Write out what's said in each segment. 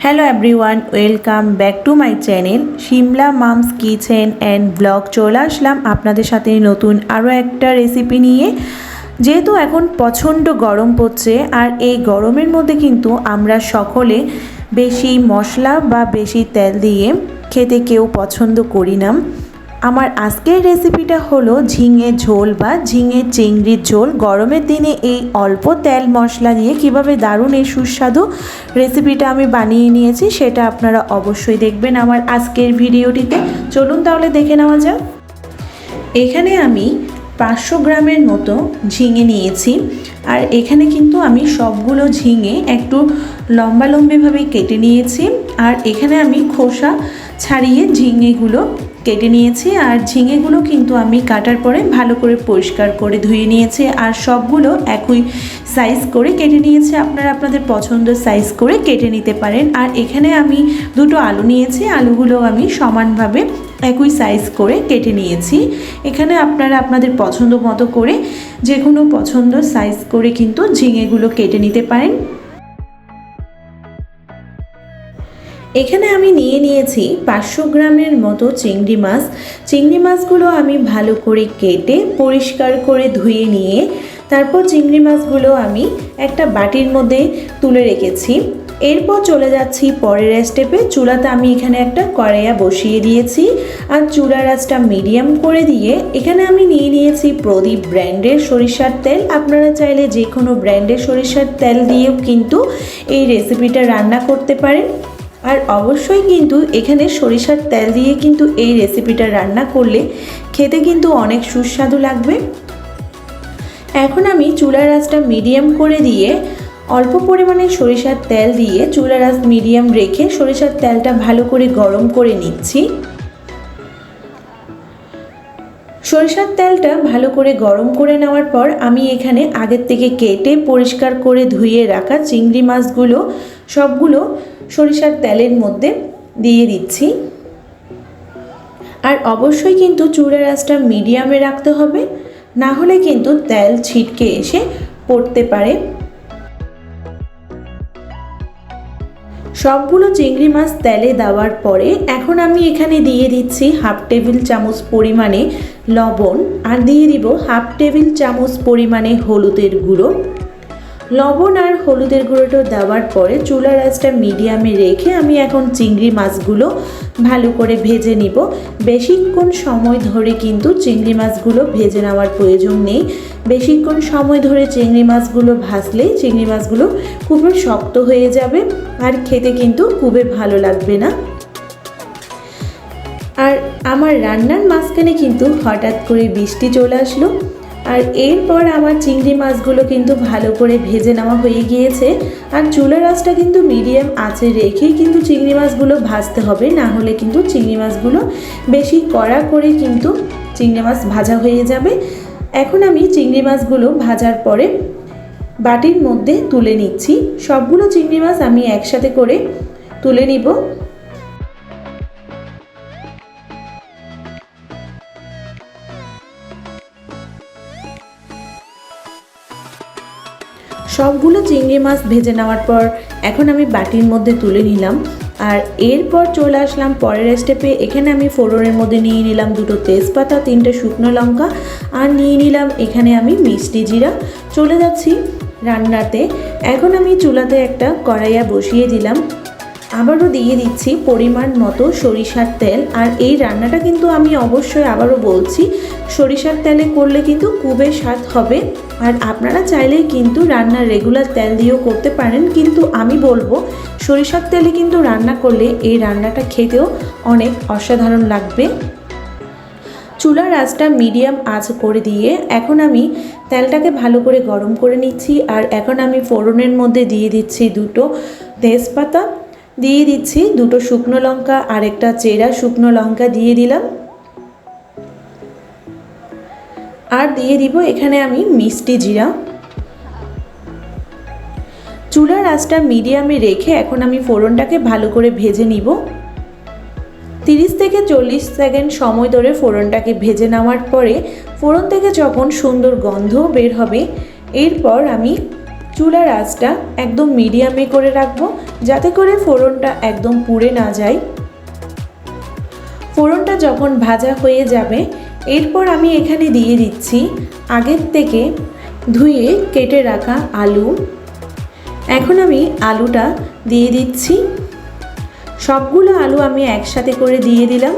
Hello everyone, welcome back to my channel Shimla mum's kitchen and blog. চলে আসলাম আপনাদের সাথে নতুন আরও একটা রেসিপি নিয়ে। যেহেতু এখন প্রচণ্ড গরম পড়ছে, আর এই গরমের মধ্যে কিন্তু আমরা সকলে বেশি মশলা বা বেশি তেল দিয়ে খেতে কেউ পছন্দ করি না। আমার আজকের রেসিপিটা হলো ঝিঙে ঝোল বা ঝিঙে চিংড়ির ঝোল। গরমের দিনে এই অল্প তেল মশলা দিয়ে কিভাবে দারুণ এই সুস্বাদু রেসিপিটা আমি বানিয়ে নিয়েছি, সেটা আপনারা অবশ্যই দেখবেন আমার আজকের ভিডিওটিতে। চলুন তাহলে দেখে নেওয়া যাক। এখানে আমি 500 গ্রামের মতো ঝিঙে নিয়েছি, আর এখানে কিন্তু আমি সবগুলো ঝিঙে একটু লম্বালম্বিভাবে কেটে নিয়েছি। আর এখানে আমি খোসা ছাড়িয়ে ঝিঙেগুলো কেটে নিয়েছি, আর ঝিঙেগুলো কিন্তু আমি কাটার পরে ভালো করে পরিষ্কার করে ধুয়ে নিয়েছি, আর সবগুলো একই সাইজ করে কেটে নিয়েছি। আপনারা আপনাদের পছন্দের সাইজ করে কেটে নিতে পারেন। আর এখানে আমি দুটো আলু নিয়েছি, আলুগুলো আমি সমানভাবে একই সাইজ করে কেটে নিয়েছি। এখানে আপনারা আপনাদের পছন্দ মতো করে যে কোনো পছন্দ সাইজ করে কিন্তু ঝিঙেগুলো কেটে নিতে পারেন। এখানে আমি নিয়ে নিয়েছি 500 গ্রামের মতো চিংড়ি মাছ। চিংড়ি মাছগুলো আমি ভালো করে কেটে পরিষ্কার করে ধুয়ে নিয়ে তারপর চিংড়ি মাছগুলো আমি একটা বাটির মধ্যে তুলে রেখেছি। এরপর চলে যাচ্ছি পরের স্টেপে। চুলাতে আমি এখানে একটা কড়াইয়া বসিয়ে দিয়েছি, আর চুলার আঁচটা মিডিয়াম করে দিয়ে এখানে আমি নিয়ে নিয়েছি প্রদীপ ব্র্যান্ডের সরিষার তেল। আপনারা চাইলে যে কোনো ব্র্যান্ডের সরিষার তেল দিয়েও কিন্তু এই রেসিপিটা রান্না করতে পারেন। আর অবশ্যই কিন্তু এখানে সরিষার তেল দিয়ে কিন্তু এই রেসিপিটা রান্না করলে খেতে কিন্তু অনেক সুস্বাদু লাগবে। এখন আমি চুলার আঁচটা মিডিয়াম করে দিয়ে অল্প পরিমাণে সরিষার তেল দিয়ে চুলার আঁচ মিডিয়াম রেখে সরিষার তেলটা ভালো করে গরম করে নিচ্ছি। সরিষার তেলটা ভালো করে গরম করে নেওয়ার পর আমি এখানে আগের থেকে কেটে পরিষ্কার করে ধুয়ে রাখা চিংড়ি মাছগুলো সবগুলো সরিষার তেলের মধ্যে দিয়ে দিচ্ছি। আর অবশ্যই কিন্তু চুলার আঁচটা মিডিয়ামে রাখতে হবে, না হলে কিন্তু তেল ছিটকে এসে পড়তে পারে। সবগুলো চিংড়ি মাছ তেলে দেওয়ার পরে এখন আমি এখানে দিয়ে দিচ্ছি হাফ টেবিল চামচ পরিমাণে লবণ, আর দিয়ে দিব হাফ টেবিল চামচ পরিমাণে হলুদের গুঁড়ো। লবণ আর হলুদের গুঁড়োটা দেওয়ার পরে চুলার আঁচটা মিডিয়ামে রেখে আমি এখন চিংড়ি মাছগুলো ভালো করে ভেজে নিব। বেশিক্ষণ সময় ধরে কিন্তু চিংড়ি মাছগুলো ভেজে নেওয়ার প্রয়োজন নেই। বেশিক্ষণ সময় ধরে চিংড়ি মাছগুলো ভাজলেই চিংড়ি মাছগুলো খুবই শক্ত হয়ে যাবে, আর খেতে কিন্তু খুবই ভালো লাগবে না। আর আমার রান্নার মাঝখানে কিন্তু হঠাৎ করে বৃষ্টি চলে আসলো, আর এরপর আমার চিংড়ি মাছগুলো কিন্তু ভালো করে ভেজে নেওয়া হয়ে গিয়েছে। আর চুলার আঁচটা কিন্তু মিডিয়াম আঁচে রেখেই কিন্তু চিংড়ি মাছগুলো ভাজতে হবে, না হলে কিন্তু চিংড়ি মাছগুলো বেশি কড়া করে কিন্তু চিংড়ি মাছ ভাজা হয়ে যাবে। এখন আমি চিংড়ি মাছগুলো ভাজার পরে বাটির মধ্যে তুলে নিচ্ছি। সবগুলো চিংড়ি মাছ আমি একসাথে করে তুলে নিব। সবগুলো চিংড়ি মাছ ভেজে নেওয়ার পর এখন আমি বাটির মধ্যে তুলে নিলাম। আর এরপর চলে আসলাম পরের স্টেপে। এখানে আমি ফোড়নের মধ্যে নিয়ে নিলাম দুটো তেজপাতা, 3টে শুকনো লঙ্কা, আর নিয়ে নিলাম এখানে আমি মিষ্টি জিরা। চলে যাচ্ছি রান্নাতে। এখন আমি চুলাতে একটা কড়াইয়া বসিয়ে দিলাম, আবারও দিয়ে দিচ্ছি পরিমাণ মতো সরিষার তেল। আর এই রান্নাটা কিন্তু আমি অবশ্যই আবারও বলছি সরিষার তেলে করলে কিন্তু খুবই স্বাদ হবে। আর আপনারা চাইলেই কিন্তু রান্নার রেগুলার তেল দিয়েও করতে পারেন, কিন্তু আমি বলবো সরিষার তেলে কিন্তু রান্না করলে এই রান্নাটা খেতেও অনেক অসাধারণ লাগবে। চুলার আঁচটা মিডিয়াম আঁচ করে দিয়ে এখন আমি তেলটাকে ভালো করে গরম করে নিচ্ছি। আর এখন আমি ফোড়নের মধ্যে দিয়ে দিচ্ছি দুটো তেজপাতা, দিয়ে দিচ্ছি দুটো শুকনো লঙ্কা, আর একটা চেরা শুকনো লঙ্কা দিয়ে দিলাম। আর দিয়ে দিব এখানে আমি মিষ্টি জিরা। চুলার আঁচটা মিডিয়ামে রেখে এখন আমি ফোড়নটাকে ভালো করে ভেজে নিব। 30 থেকে 40 সেকেন্ড সময় ধরে ফোড়নটাকে ভেজে নেওয়ার পরে ফোড়ন থেকে যখন সুন্দর গন্ধ বের হবে, এরপর আমি চুলার আঁচটা একদম মিডিয়ামে করে রাখবো, যাতে করে ফোড়নটা একদম পুড়ে না যায়। ফোড়নটা যখন ভাজা হয়ে যাবে, এরপর আমি এখানে দিয়ে দিচ্ছি আগের থেকে ধুয়ে কেটে রাখা আলু। এখন আমি আলুটা দিয়ে দিচ্ছি। সবগুলো আলু আমি একসাথে করে দিয়ে দিলাম।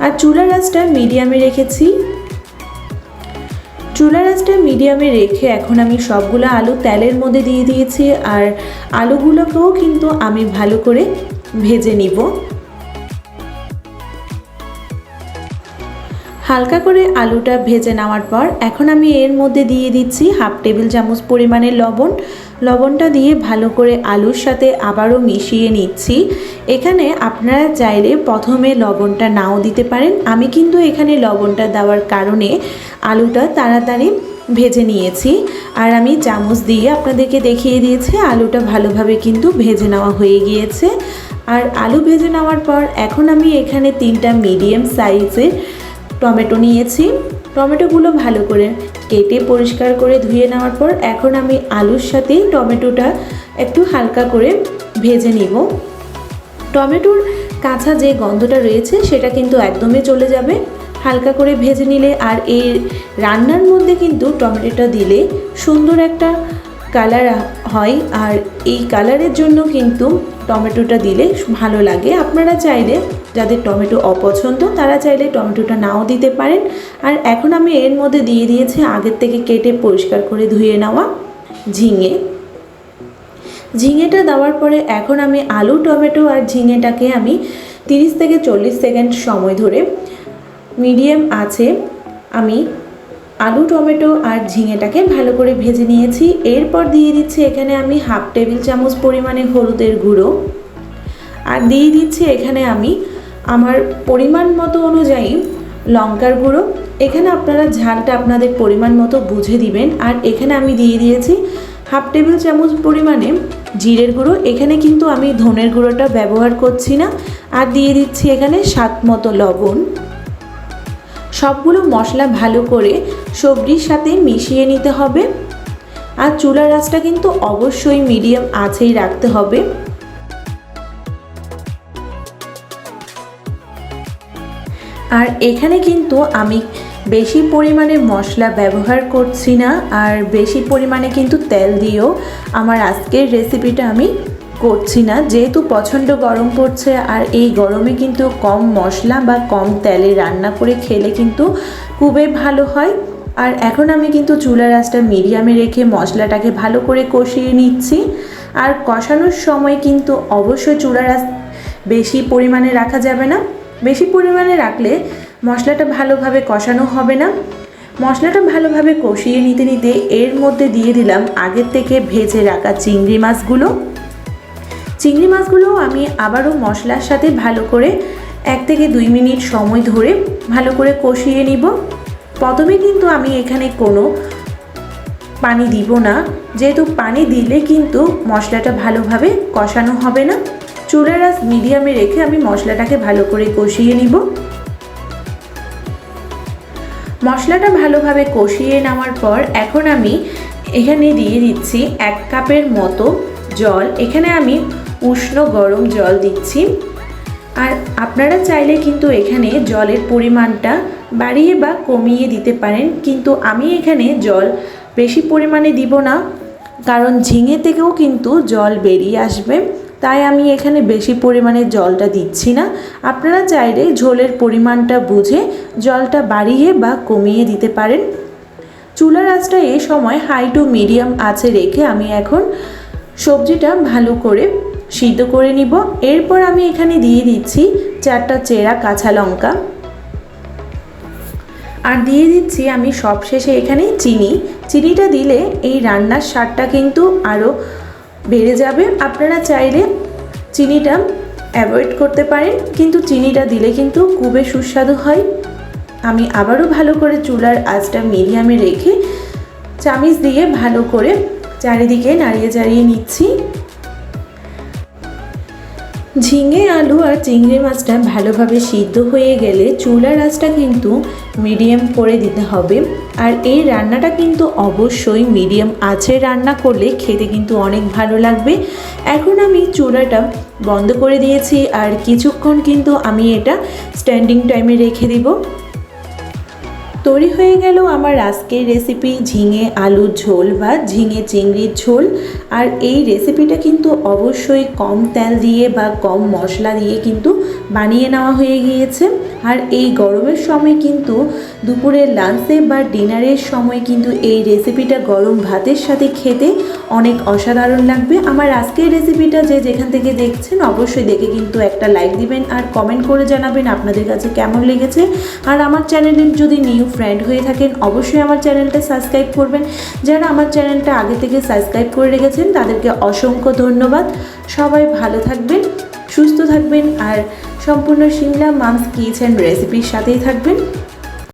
আর চুলার আঁচটা মিডিয়ামে রেখেছি। চুলার আঁচটা মিডিয়ামে রেখে এখন আমি সবগুলো আলু তেলের মধ্যে দিয়ে দিয়েছি। আর আলুগুলোকেও কিন্তু আমি ভালো করে ভেজে নিব। হালকা করে আলুটা ভেজে নেওয়ার পর এখন আমি এর মধ্যে দিয়ে দিচ্ছি হাফ টেবিল চামচ পরিমাণে লবণ। লবণটা দিয়ে ভালো করে আলুর সাথে আবারও মিশিয়ে নিচ্ছি। এখানে আপনারা চাইলে প্রথমে লবণটা নাও দিতে পারেন। আমি কিন্তু এখানে লবণটা দেওয়ার কারণে আলুটা তাড়াতাড়ি ভেজে নিয়েছি। আর আমি চামচ দিয়ে আপনাদেরকে দেখিয়ে দিয়েছি আলুটা ভালোভাবে কিন্তু ভেজে নেওয়া হয়ে গিয়েছে। আর আলু ভেজে নেওয়ার পর এখন আমি এখানে 3টা মিডিয়াম সাইজের টমেটো নিয়েছি। টমেটোগুলো ভালো করে কেটে পরিষ্কার করে ধুয়ে নেওয়ার পর এখন আমি আলুর সাথে টমেটোটা একটু হালকা করে ভেজে নিব। টমেটোর কাঁচা যে গন্ধটা রয়েছে সেটা কিন্তু একদমই চলে যাবে হালকা করে ভেজে নিলে। আর এই রান্নার মধ্যে কিন্তু টমেটোটা দিলে সুন্দর একটা কালার হয়। আর এই কালারের জন্য কিন্তু টমেটোটা দিলে ভালো লাগে। আপনারা চাইলে, যাদের টমেটো অপছন্দ তারা চাইলে টমেটোটা নাও দিতে পারেন। আর এখন আমি এর মধ্যে দিয়ে দিয়েছি আগের থেকে কেটে পরিষ্কার করে ধুয়ে নেওয়া ঝিঙেটা দেওয়ার পরে এখন আমি আলু, টমেটো আর ঝিঙেটাকে আমি 30 থেকে 40 সেকেন্ড সময় ধরে মিডিয়াম আছে আমি আলু, টমেটো আর ঝিঙেটাকে ভালো করে ভেজে নিয়েছি। এরপর দিয়ে দিচ্ছি এখানে আমি হাফ টেবিল চামচ পরিমাণে হলুদের গুঁড়ো। আর দিয়ে দিচ্ছি এখানে আমি আমার পরিমাণ মতো অনুযায়ী লঙ্কার গুঁড়ো। এখানে আপনারা ঝালটা আপনাদের পরিমাণ মতো বুঝে দিবেন। আর এখানে আমি দিয়ে দিয়েছি হাফ টেবিল চামচ পরিমাণে জিরের গুঁড়ো। এখানে কিন্তু আমি ধনের গুঁড়োটা ব্যবহার করছি না। আর দিয়ে দিচ্ছি এখানে স্বাদ মতো লবণ। সবগুলো মশলা ভালো করে সবজির সাথে মিশিয়ে নিতে হবে। আর চুলার আঁচটা কিন্তু অবশ্যই মিডিয়াম আঁচেই রাখতে হবে। আর এখানে কিন্তু আমি বেশি পরিমাণে মশলা ব্যবহার করছি না। আর বেশি পরিমাণে কিন্তু তেল দিয়েও আমার আজকের রেসিপিটা আমি করছি না, যেহেতু প্রচণ্ড গরম পড়ছে। আর এই গরমে কিন্তু কম মশলা বা কম তেলে রান্না করে খেলে কিন্তু খুবই ভালো হয়। আর এখন আমি কিন্তু চুলার আঁচটা মিডিয়ামে রেখে মশলাটাকে ভালো করে কষিয়ে নিচ্ছি। আর কষানোর সময় কিন্তু অবশ্যই চুলার আঁচ বেশি পরিমাণে রাখা যাবে না। বেশি পরিমাণে রাখলে মশলাটা ভালোভাবে কষানো হবে না। মশলাটা ভালোভাবে কষিয়ে নিতে নিতে এর মধ্যে দিয়ে দিলাম আগের থেকে ভেজে রাখা চিংড়ি মাছগুলো। চিংড়ি মাছগুলো আমি আবারও মশলার সাথে ভালো করে 1 থেকে 2 মিনিট সময় ধরে ভালো করে কষিয়ে নিব। প্রথমে কিন্তু আমি এখানে কোনো পানি দিব না, যেহেতু পানি দিলে কিন্তু মশলাটা ভালোভাবে কষানো হবে না। চুলার আঁচ মিডিয়ামে রেখে আমি মশলাটাকে ভালো করে কষিয়ে নিব। মশলাটা ভালোভাবে কষিয়ে নেওয়ার পর এখন আমি এখানে দিয়ে দিচ্ছি 1 কাপের মতো জল। এখানে আমি উষ্ণ গরম জল দিচ্ছি। আর আপনারা চাইলে কিন্তু এখানে জলের পরিমাণটা বাড়িয়ে বা কমিয়ে দিতে পারেন, কিন্তু আমি এখানে জল বেশি পরিমাণে দিব না, কারণ ঝিঙে থেকেও কিন্তু জল বেরিয়ে আসবে। তাই আমি এখানে বেশি পরিমাণে জলটা দিচ্ছি না। আপনারা চাইলে ঝোলের পরিমাণটা বুঝে জলটা বাড়িয়ে বা কমিয়ে দিতে পারেন। চুলার আঁচটা এই সময় হাই টু মিডিয়াম আঁচে রেখে আমি এখন সবজিটা ভালো করে সিদ্ধ করে নিব। এরপর আমি এখানে দিয়ে দিচ্ছি 4টা চেরা কাঁচা লঙ্কা। আর দিয়ে দিচ্ছি আমি সবশেষে এখানে চিনিটা দিলে এই রান্নার স্বাদটা কিন্তু আরও বেড়ে যাবে। আপনারা চাইলে চিনিটা অ্যাভয়েড করতে পারেন, কিন্তু চিনিটা দিলে কিন্তু খুবই সুস্বাদু হয়। আমি আবারও ভালো করে চুলার আঁচটা মিডিয়ামে রেখে চামিচ দিয়ে ভালো করে চারিদিকে নাড়িয়ে চাড়িয়ে নিচ্ছি। ঝিঙে আলু আর চিংড়ি মাছটা ভালোভাবে সিদ্ধ হয়ে গেলে চুলার আঁচটা কিন্তু মিডিয়াম করে দিতে হবে। আর এই রান্নাটা কিন্তু অবশ্যই মিডিয়াম আঁচে রান্না করলে খেতে কিন্তু অনেক ভালো লাগবে। এখন আমি চুলাটা বন্ধ করে দিয়েছি আর কিছুক্ষণ কিন্তু আমি এটা স্ট্যান্ডিং টাইমে রেখে দিব। তৈরি হয়ে গেল আমার আজকের রেসিপি ঝিঙে আলুর ঝোল বা ঝিঙে চিংড়ির ঝোল। আর এই রেসিপিটা কিন্তু অবশ্যই কম তেল দিয়ে বা কম মশলা দিয়ে কিন্তু বানিয়ে নেওয়া হয়ে গিয়েছে। আর এই গরমের সময় কিন্তু দুপুরের লাঞ্চে বা ডিনারের সময় কিন্তু এই রেসিপিটা গরম ভাতের সাথে খেতে অনেক অসাধারণ লাগবে। আমার আজকের রেসিপিটা যে যেখান থেকে দেখছেন অবশ্যই দেখে কিন্তু একটা লাইক দিবেন আর কমেন্ট করে জানাবেন আপনাদের কাছে কেমন লেগেছে। আর আমার চ্যানেলের যদি নিউ ফ্রেন্ড হয়ে থাকেন অবশ্যই আমার চ্যানেলটা সাবস্ক্রাইব করবেন। যারা আমার চ্যানেলটা আগে থেকে সাবস্ক্রাইব করে রেখেছেন তাদেরকে অসংখ্য ধন্যবাদ। সবাই ভালো থাকবেন, সুস্থ থাকবেন আর সম্পূর্ণ সিমলা মামস কিচেন রেসিপির সাথেই থাকবেন।